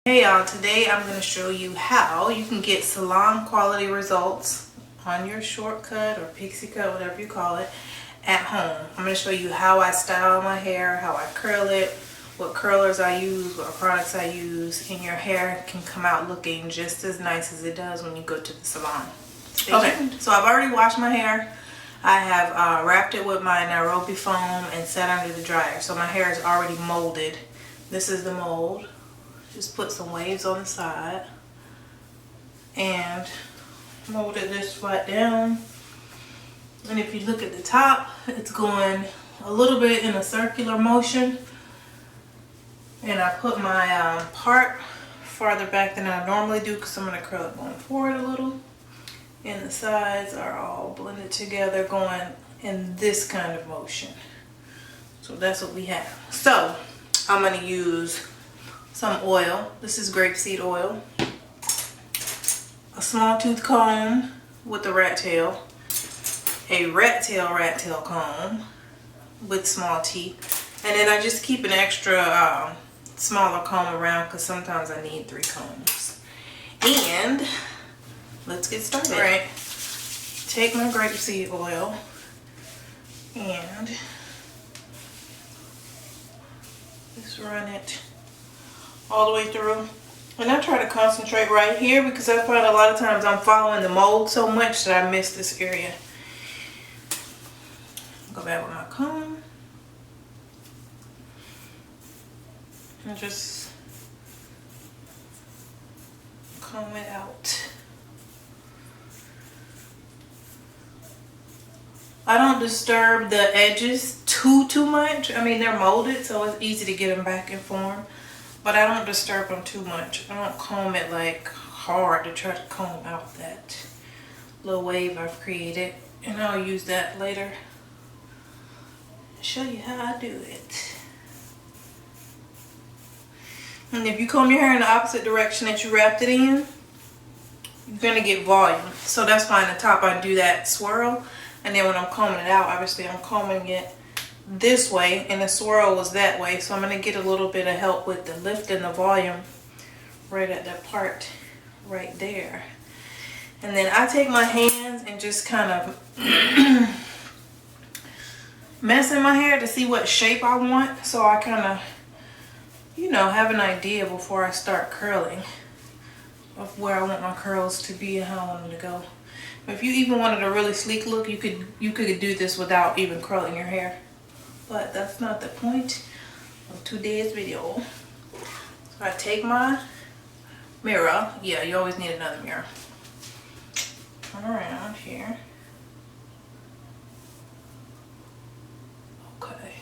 Hey y'all, today I'm going to show you how you can get salon quality results on your shortcut or pixie cut, whatever you call it, at home. I'm going to show you how I style my hair, how I curl it, what curlers I use, what products I use, and your hair can come out looking just as nice as it does when you go to the salon. Okay, so I've already washed my hair. I have wrapped it with my Nairobi foam and set under the dryer. So my hair is already molded. This is the mold. Just put some waves on the side and molded this flat down. And if you look at the top, it's going a little bit in a circular motion. And I put my part farther back than I normally do because I'm going to curl it going forward a little. And the sides are all blended together going in this kind of motion. So that's what we have. So I'm going to use some oil. This is grapeseed oil. A small tooth comb with a rat tail. A rat tail comb with small teeth. And then I just keep an extra smaller comb around because sometimes I need 3 combs. And let's get started. Alright, take my grapeseed oil and just run it all the way through. And I try to concentrate right here because I find a lot of times I'm following the mold so much that I miss this area. Go back with my comb and just comb it out. I don't disturb the edges too much. I mean, they're molded, so it's easy to get them back in form. But I don't disturb them too much. I don't comb it like hard to try to comb out that little wave I've created. And I'll use that later. Show you how I do it. And if you comb your hair in the opposite direction that you wrapped it in, you're going to get volume. So that's why in the top I do that swirl. And then when I'm combing it out, obviously I'm combing it this way and the swirl was that way. So I'm going to get a little bit of help with the lift and the volume right at that part right there. And then I take my hands and just kind of mess in my hair to see what shape I want. So I kind of, you know, have an idea before I start curling of where I want my curls to be and how I want them to go. If you even wanted a really sleek look, you could do this without even curling your hair. But that's not the point of today's video. So I take my mirror. Yeah, you always need another mirror. Turn around here. Okay.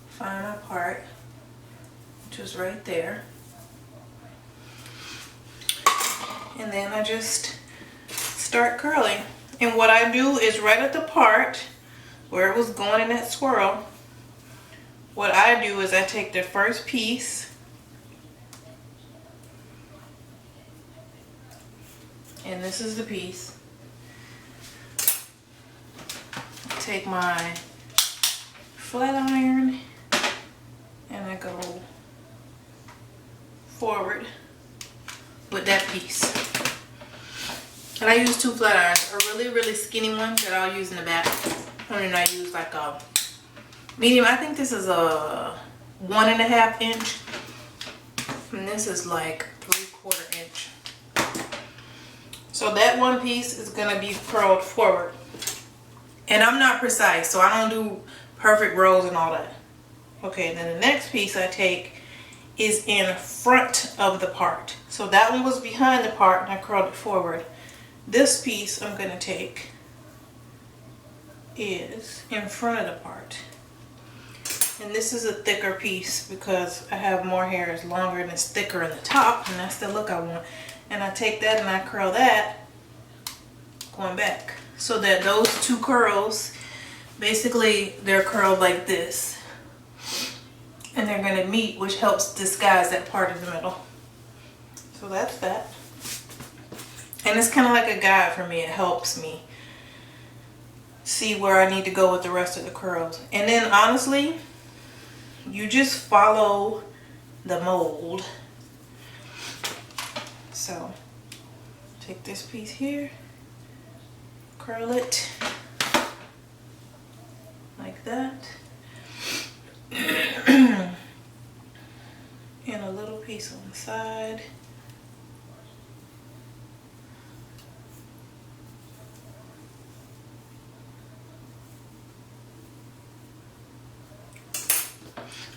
Find my part, which is right there. And then I just start curling. And what I do is right at the part where it was going in that swirl, what I do is I take the first piece and this is the piece. I take my flat iron and I go forward with that piece. And I use 2 flat irons, a really skinny one that I'll use in the back. And then I use like a medium. I think this is a 1.5 inch. And this is like 3/4 inch. So that one piece is gonna be curled forward. And I'm not precise, so I don't do perfect rows and all that. Okay, then the next piece I take is in front of the part. So that one was behind the part and I curled it forward. This piece I'm going to take is in front of the part. And this is a thicker piece because I have more hair. It's longer and it's thicker in the top, and that's the look I want. And I take that and I curl that going back. So that those 2 curls, basically they're curled like this. And they're going to meet, which helps disguise that part in the middle. So that's that. And it's kind of like a guide for me. It helps me see where I need to go with the rest of the curls. And then honestly, you just follow the mold. So take this piece here, curl it like that, and a little piece on the side.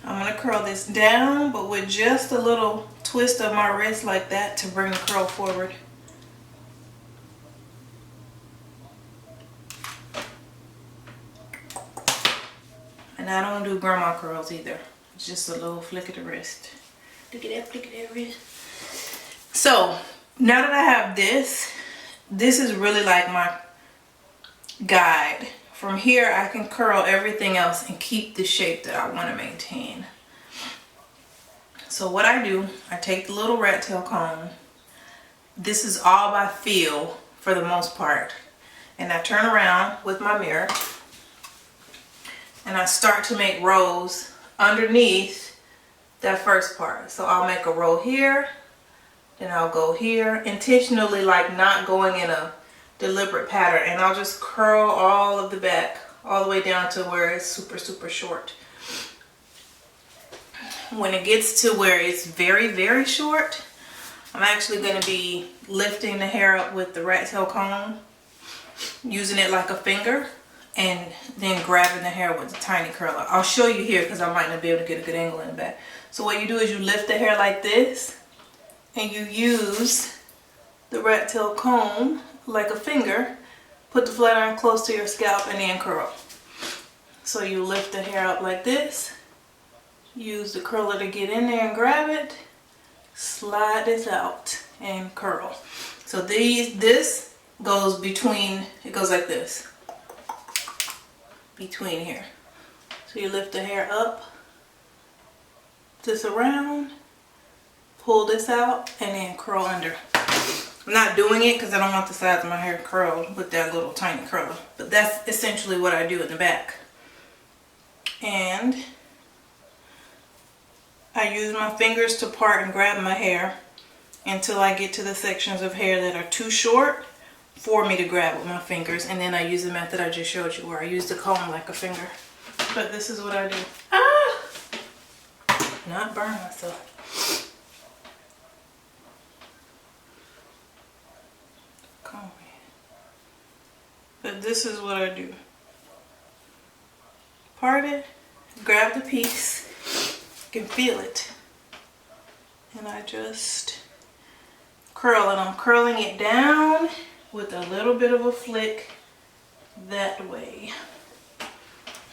I'm going to curl this down, but with just a little twist of my wrist like that to bring the curl forward. And I don't do grandma curls either. It's just a little flick of the wrist. Look at that, flick of that wrist. So now that I have this is really like my guide. From here, I can curl everything else and keep the shape that I want to maintain. So what I do, I take the little rat tail comb. This is all by feel for the most part. And I turn around with my mirror and I start to make rows underneath that first part. So I'll make a row here, then I'll go here, intentionally like not going in a deliberate pattern, and I'll just curl all of the back all the way down to where it's super short. When it gets to where it's very short, I'm actually going to be lifting the hair up with the rat tail comb, using it like a finger, and then grabbing the hair with the tiny curler. I'll show you here because I might not be able to get a good angle in the back. So what you do is you lift the hair like this and you use the rat tail comb like a finger, put the flat iron close to your scalp, and then curl. So you lift the hair up like this, use the curler to get in there and grab it, slide this out and curl. So this goes between, it goes like this, between here. So you lift the hair up, this around, pull this out, and then curl under. I'm not doing it because I don't want the sides of my hair curled with that little tiny curler. But that's essentially what I do in the back. And I use my fingers to part and grab my hair until I get to the sections of hair that are too short for me to grab with my fingers. And then I use the method I just showed you where I use the comb like a finger. But this is what I do. Ah! Not burn myself. But this is what I do. Part it, grab the piece, you can feel it. And I just curl it. I'm curling it down with a little bit of a flick that way.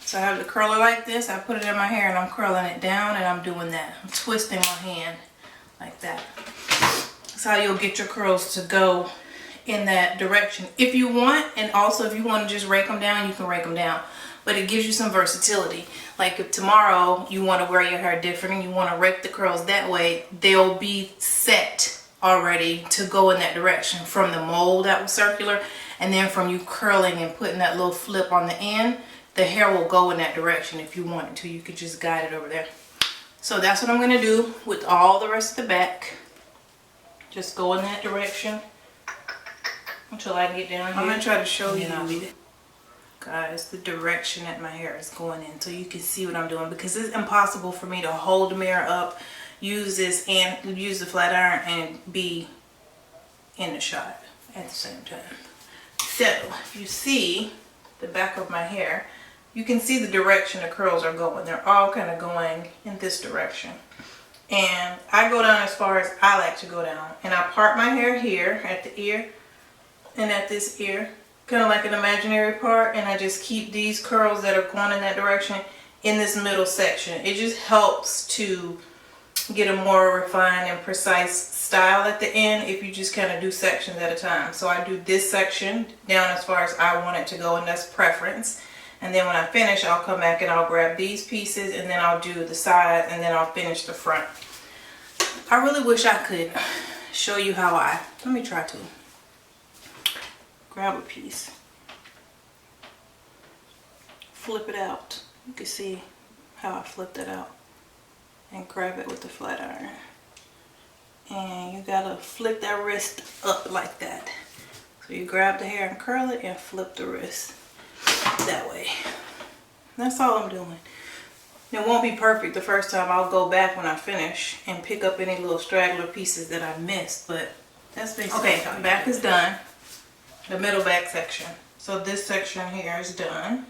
So I have the curler like this, I put it in my hair and I'm curling it down and I'm doing that. I'm twisting my hand like that. That's how you'll get your curls to go in that direction if you want. And also if you want to just rake them down, you can rake them down, but it gives you some versatility. Like if tomorrow you want to wear your hair different and you want to rake the curls that way, they'll be set already to go in that direction from the mold that was circular, and then from you curling and putting that little flip on the end, the hair will go in that direction. If you wanted to, you could just guide it over there. So that's what I'm going to do with all the rest of the back. Just go in that direction until I get down here. I'm going to try to show you guys the direction that my hair is going in so you can see what I'm doing, because it's impossible for me to hold the mirror up, use this and use the flat iron and be in the shot at the same time. So if you see the back of my hair, you can see the direction the curls are going. They're all kind of going in this direction. And I go down as far as I like to go down. And I part my hair here at the ear and at this ear, kind of like an imaginary part, and I just keep these curls that are going in that direction in this middle section. It just helps to get a more refined and precise style at the end if you just kind of do sections at a time. So I do this section down as far as I want it to go, and that's preference. And then when I finish, I'll come back and I'll grab these pieces, and then I'll do the side, and then I'll finish the front. I really wish I could show you how let me try to. Grab a piece, flip it out. You can see how I flipped it out. and grab it with the flat iron. And you gotta flip that wrist up like that. So you grab the hair and curl it and flip the wrist that way. That's all I'm doing. It won't be perfect the first time. I'll go back when I finish and pick up any little straggler pieces that I missed, but that's basically okay. The back is done. The middle back section. So this section here is done.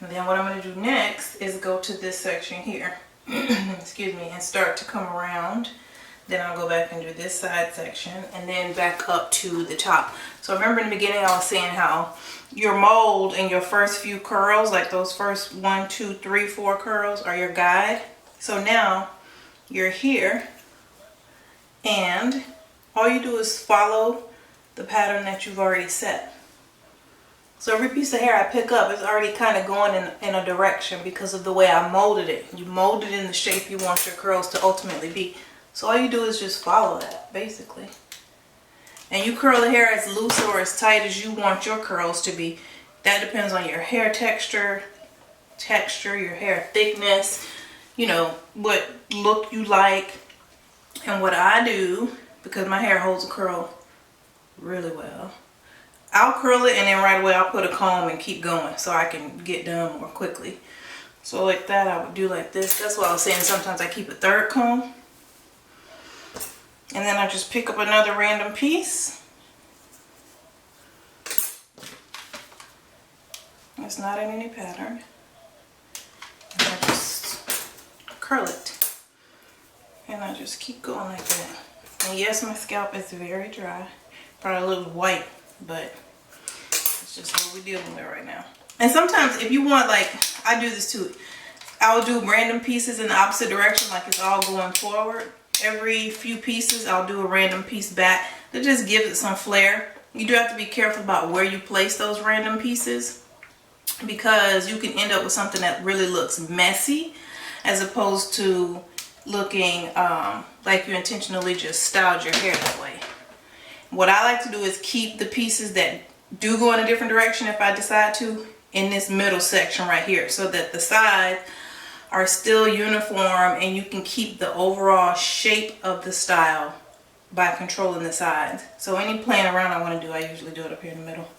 And then what I'm going to do next is go to this section here. Excuse me, and start to come around. Then I'll go back and do this side section and then back up to the top. So remember in the beginning I was saying how your mold and your first few curls, like those first 1, 2, 3, 4 curls are your guide. So now you're here and all you do is follow the pattern that you've already set. So every piece of hair I pick up is already kind of going in a direction because of the way I molded it. You molded it in the shape you want your curls to ultimately be. So all you do is just follow that, basically. And you curl the hair as loose or as tight as you want your curls to be. That depends on your hair texture, your hair thickness, you know, what look you like. And what I do, because my hair holds a curl really well, I'll curl it and then right away I'll put a comb and keep going so I can get done more quickly. So like that I would do like this. That's why I was saying sometimes I keep a third comb. And then I just pick up another random piece. It's not in any pattern. And I just curl it. And I just keep going like that. And yes, my scalp is very dry. Probably a little white, but it's just what we're dealing with right now. And sometimes if you want, like, I do this too. I'll do random pieces in the opposite direction, like it's all going forward. Every few pieces I'll do a random piece back. That just gives it some flair. You do have to be careful about where you place those random pieces because you can end up with something that really looks messy as opposed to looking like you intentionally just styled your hair that way. What I like to do is keep the pieces that do go in a different direction if I decide to in this middle section right here so that the sides are still uniform and you can keep the overall shape of the style by controlling the sides. So any playing around I want to do, I usually do it up here in the middle.